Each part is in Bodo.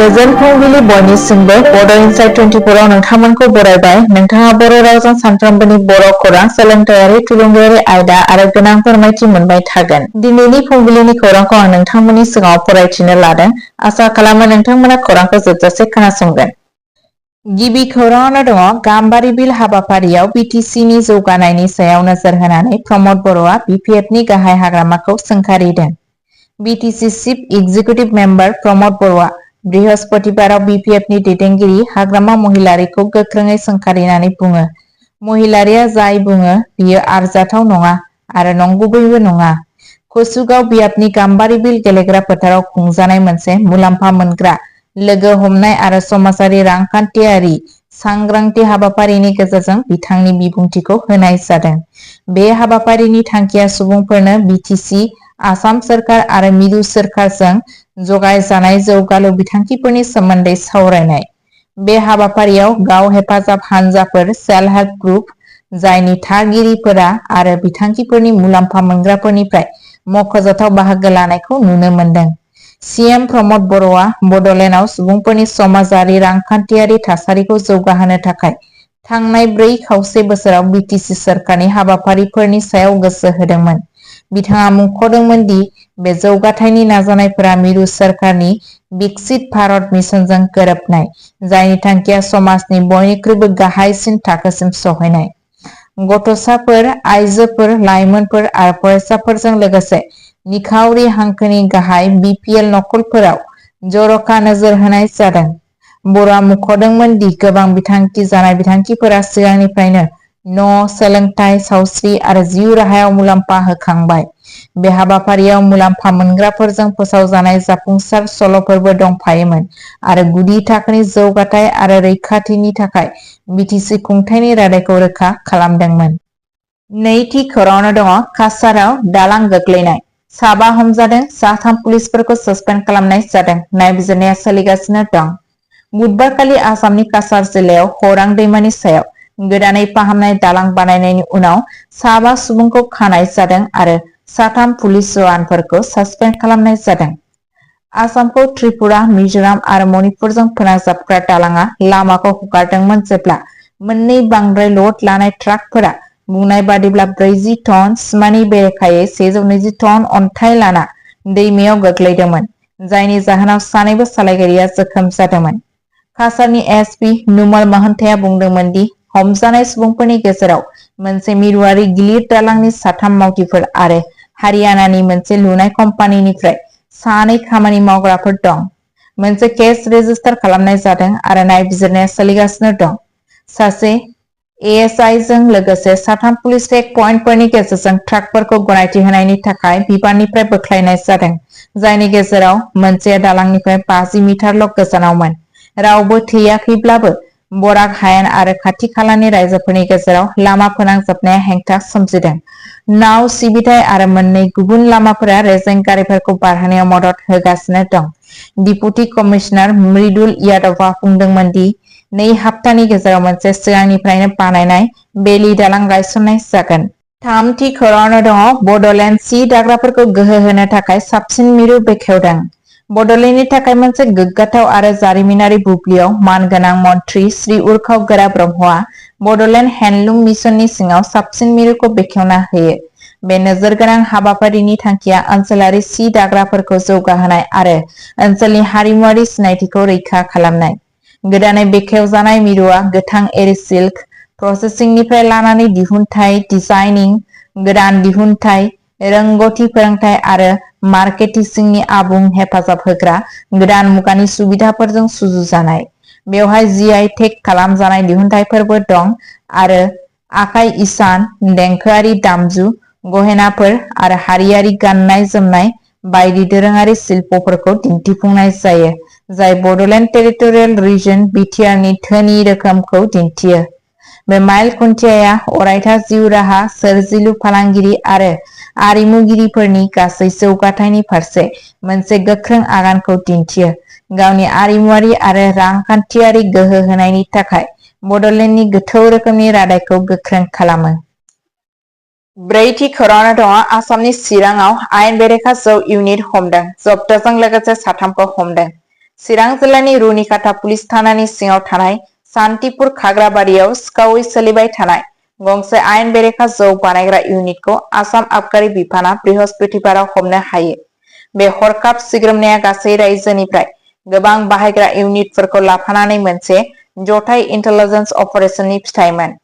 गोजोन फुंबिलि बयनिसिमबो बड' इनसाइट 24 आव नोंथांमोनखौ बरायबाय। नोंथाङा बर' रावजों सानफ्रोमबोनि बर' खौरां, सोलोंथायारि, थुलुंगायारि आयदा आरो गोनां फोरमायथि मोनबाय थागोन। दिनैनि फुंबिलिनि खौरांखौ आं नोंथांमोननि सिगाङाव फरायथिनो लादों। आसा खालामो नोंथांमोना खौरांखौ जोबजासे खोनासंगोन। गिबि खौराङावनो दङ गाम्बारि बिल हाबाफारियाव बिटिसिनि जौगानायनि सायाव नोजोर होनानै प्रमद बर'आ बिपिएफनि गाहाय हाग्रामाखौ सोंखारिदों। बिटिसि चिफ एक्जिकिउटिभ मेम्बार प्रमद बर'आ बृहस्पतिबाराव बिपिएफनि दैदेनगिरि हाग्रामा महिलारिखौ गोख्रोङै सोंखारिनानै बुङो, महिलारिया जाय बुङो बियो आरजाथाव नङा आरो नंगुबैबो नङा। कसुगाव बियाबनि गाम्बारि बिल गेलेग्रा फोथाराव खुंजानाय मोनसे मुलाम्फा मोनग्रा लोगो हमनाय आरो समाजारि रांखान्थियारि सांग्रांथि हाबाफारिनि गेजेरजों बिथांनि बिबुंथिखौ होनाय जादों। बे हाबाफारिनि थांखिया सुबुंफोरनो बिटिसि, आसाम सोरखार आरो मिरु सोरखारजों जगायजानाय जौगालु बिथांखिफोरनि सोमोन्दै सावरायनाय। बे हाबाफारियाव गाव हेफाजाब हानजाफोर, सेल्फ हेल्प ग्रुप, जायनि थागिरिफोरा आरो बिथांखिफोरनि मुलाम्फा मोनग्राफोरनिफ्राय मख'जाथाव बाहागो लानायखौ नुनो मोन्दों। सीएम प्रमद बर'आ बड'लेण्डआव सुबुंफोरनि समाजारि रांखान्थियारि थासारिखौ जौगाहोनो थाखाय थांनाय 4 खावसे बोसोराव बिटिसि सोरखारनि हाबाफारिफोरनि सायाव गोसो होदोंमोन। बिथाङा मुंख'दोंमोन दि बे जौगाथायनि नाजानायफोरा मिरु सोरखारनि विकसित भारत मिशनजों गोरोबनाय, जायनि थांखिया समाजनि बयनिख्रुइबो गाहायसिन थाखोसिम सौहैनाय। गथ'साफोर, आइजोफोर, लाइमोनफोर आरो फरायसाफोरजों लोगोसे निखावरि हांखोनि गाहाय बिपिएल नखरफोराव जर'खा नोजोर होनाय जादों। बर'आ मुंख'दोंमोन दि गोबां बिथांखि जानाय बिथांखिफोरा सिगांनिफ्रायनो न', सोलोंथाय, सावस्रि आरो जिउ राहायाव मुलाम्फा होखांबाय। बे हाबाफारियाव मुलाम्फा मोनग्राफोरजों फोसावजानाय जाफुंसार सल'फोरबो दंफायोमोन आरो गुदि थाखोनि जौगाथाय आरो रैखाथिनि थाखाय बिटिसि खुंथायनि रादायखौ रोखा खालामदोंमोन। नैथि खौराङावनो दङ काछाराव दालां गोग्लैनाय, साबा हमजादों, 3 पुलिसफोरखौ सस्पेन्ड खालामनाय जादों, नायबिजिरनाया सोलिगासिनो दं। बुधबारखालि आसामनि काछार जिल्लायाव हौरां दैमानि सायाव गोदानै फाहामनाय दालां बानायनायनि उनाव साबा सुबुंखौ खानाय जादों आरो 3 पुलिस जवानफोरखौ सस्पेन्ड खालामनाय जादों। आसामखौ त्रिपुरा, मिजोराम आरो मणिपुरजों फोनांजाबग्रा दालांआ लामाखौ हगारदोंमोन जेब्ला मोननै बांद्राय ल'ड लानाय ट्राकफोरा बुंनाय बादिब्ला 40 टन सिमानि बेरेखायै 120 टन अन्थाइ लाना दैमायाव गोग्लैदोंमोन, जायनि जाहोनाव सानैबो सालायगिरिया जोखोम जादोंमोन। काछारनि एसपि नुमल महन्ताया बुंदोंमोन दि हमजानाय सुबुंफोरनि गेजेराव मोनसे मिरुआरि गिलिर दालांनि 3 मावथिफोर आरो हारियानानि मोनसे लुनाय कम्पानिनिफ्राय 2 खामानि मावग्राफोर दं। मोनसे केस रेजिस्टार खालामनाय जादों आरो नायबिजिरनाया सोलिगासिनो दं। सासे एएसआइजों लोगोसे 3 पुलिस चेक पइन्टफोरनि गेजेरजों ट्राकफोरखौ गनायथि होनायनि थाखाय बिबाननिफ्राय बोख्लायनाय जादों, जायनि गेजेराव मोनसेया दालांनिफ्राय 50 मिटारल' गोजानावमोन। रावबो थैयाखैब्लाबो बराक हायेन आरो खाथि खालानि रायजोफोरनि गेजेराव लामा फोनांजाबनाया हेंथा सोमजिदों। नाव सिबिथाय आरो मोननै गुबुन लामाफोरा रेजें गारिफोरखौ बारहोनायाव मदद होगासिनो दं। डिपुटि कमिशनार मृदुल यादवआ बुंदोंमोन दि 2 हाप्तानि गेजेराव मोनसे सिगांनिफ्रायनो बानायनाय बेलि दालां गायसननाय जागोन। थामथि खौराङावनो दङ बड'लेण्ड सि दाग्राफोरखौ गोहो होनो थाखाय साबसिन मिरु बेखेवदों। बड'लेण्डनि थाखाय मोनसे गोग्गाथाव आरो जारिमिनारि बुब्लियाव मानगोनां मन्थ्रि श्री उर्खाव गोरा ब्रह्मआ बड'लेण्ड हेन्डलुम मिशननि सिङाव साबसिन मिरुखौ बेखेवना होयो। बे नोजोरगोनां हाबाफारिनि थांखिया ओनसोलारि सि दाग्राफोरखौ जौगाहोनाय आरो ओनसोलनि हारिमुआरि सिनायथिखौ रैखा खालामनाय। गोदानै बेखेवजानाय मिरुआ गोथां एरि सिल्क प्रसेसिंनिफ्राय लानानै दिहुनथाय, डिजाइनिं, गोदान दिहुनथाय, रोंग'थि फोरोंथाय आरो मार्केटिंनि आबुं हेफाजाब होग्रा गोदान मुगानि सुबिदाफोरजों सुजुजानाय। बेवहाय जीआई टेग खालामजानाय दिहुनथायफोरबो दं आरो आखाइ इसान, देंखोआरि दामजु, गहेनाफोर आरो हारियारि गाननाय जोमनाय बायदि दोरोङारि शिल्पफोरखौ दिन्थिफुंनाय जायो, जाय बड'लेण्ड टेरिटरियेल रिजन बिटिआरनि धोनि रोखोमखौ दिन्थियो। बे माइल खुन्थियाया अरायथा जिउ राहा, सोरजिलु फालांगिरि आरो आरिमुगिरिफोरनि गासै जौगाथायनि फारसे मोनसे गोख्रों आगानखौ दिन्थियो, गावनि आरिमुआरि आरो रांखान्थियारि गोहो होनायनि थाखाय बड'लेण्डनि गोथौ रोखोमनि रादायखौ गोख्रों खालामो। ब्रैथि खौराङावनो दङ आसामनि चिराङाव आयेन बेरेखा जौ इउनिट हमदों, जब्दजों लोगोसे 3खौ हमदों। चिरां जिल्लानि रुनिकाटा पुलिस थानानि सिङाव थानाय सान्तिपुर खाग्राबारियाव सिखावै सोलिबाय थानाय गंसे आयेन बेरेखा जौ बानायग्रा इउनिटखौ आसाम आबगारि बिफाना बृहस्पतिबाराव हमनो हायो। बे हरखाब सिग्रोमनाया गासै रायजोनिफ्राय गोबां बाहायग्रा इउनिटफोरखौ लाफानानै मोनसे जथाय इन्टेलिजेन्स अपारेशननि फिथायमोन।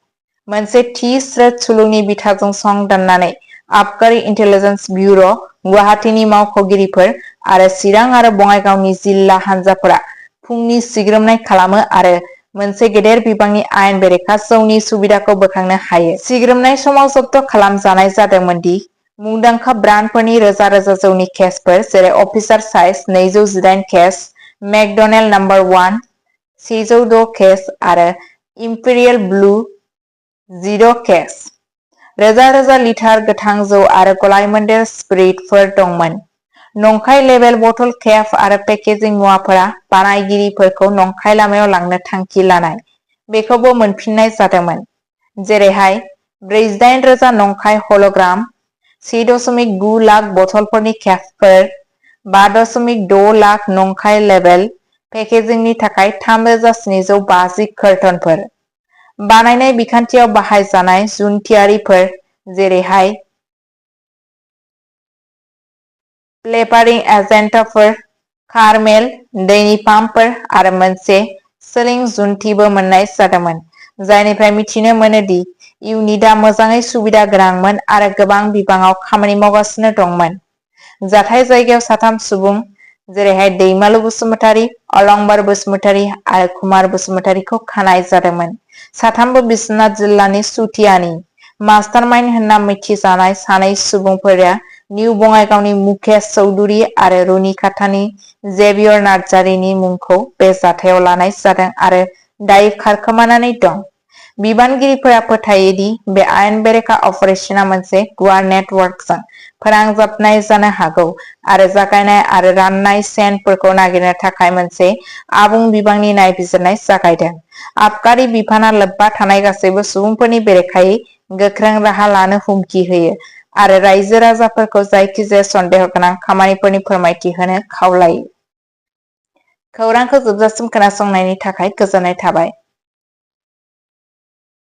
मोनसे थि स्रोत सुलुंनि बिथाजों सं दाननानै आबगारि इन्टेलिजेन्स ब्युर', गुवाहाटीनि मावख'गिरिफोर आरो चिरां आरो बङाइगावनि जिल्ला हानजाफोरा फुंनि सिग्रोमनाय खालामो आरो मोनसे गेदेर बिबांनि आयेन बेरेखा जौनि सुबिदाखौ बोखांनो हायो। सिग्रोमनाय समाव जब्द खालामजानाय जादोंमोन दि मुंदांखा ब्रान्डफोरनि रोजा रोजा जौनि केसफोर जेरै officer size 218 case, McDowell's number 1 106 case आरो इम्पेरियेल ब्लु 0 केस। रोजा रोजा लिटार गोथां जौ आरो गलायमोन्देर स्पिरिटफोर दंमोन। नंखाय लेबेल, बथल केप आरो पेकेजिं मुवाफोरा बानायगिरिफोरखौ नंखाय लामायाव लांनो थांखि लानाय बेखौबो मोनफिननाय जादोंमोन, जेरैहाय 48,000 नंखाय हल'ग्राम, 1.9 लाख बथलफोरनि केपफोर, 5.6 लाख नंखाय लेबेल पेकेजिंनि थाखाय 3,750 कार्टनफोर। बानायनाय बिखान्थियाव बाहायजानाय जुन्थियारिफोर जेरैहाय फ्लेभारिं एजेन्टफोर, कारमेल, दैनि पाम्पफोर आरो मोनसे सिलिं जुन्थिबो मोन्नाय जादोंमोन, जायनिफ्राय मिथिनो मोनो दि इउनिटआ मोजाङै सुबिदा गोनांमोन आरो गोबां बिबाङाव खामानि मावगासिनो दंमोन। जाथाय जायगायाव 3 सुबुं जेरैहाय दैमालु बसुमतारी, अलंबार बसुमतारी आरो कुमार बसुमतारीखौ खानाय जादोंमोन। 3बो बिश्वनाथ जिल्लानि सुथियानि। मास्टारमाइन्ड होनना मिथिजानाय 2 सुबुंफोरा निउ बङाइगावनि मुकेश चौधुरी आरो रुनिकाटानि जेभियर नार्जारिनि मुंखौ बे जाथायाव लानाय जादों आरो दायो खारखोमानानै दं। बिबानगिरिफोरा फोथायो दि बे आयेन बेरेखा अपारेशना मोनसे गुवार नेटवर्कजों फोनांजाबनाय जानो हागौ आरो जागायनाय आरो राननाय सेन्टफोरखौ नागिरनो थाखाय मोनसे आबुं बिबांनि नायबिजिरनाय जागायदों। आबगारि बिफाना लोब्बा थानाय गासैबो सुबुंफोरनि बेरेखायै गोख्रों राहा लानो हुमखि होयो आरो रायजो राजाफोरखौ जायखिजाया सन्देह गोनां खामानिफोरनि फोरमायथि होनो खावलायो। खौरांखौ जोबजासिम खोनासंनायनि थाखाय गोजोननाय थाबाय।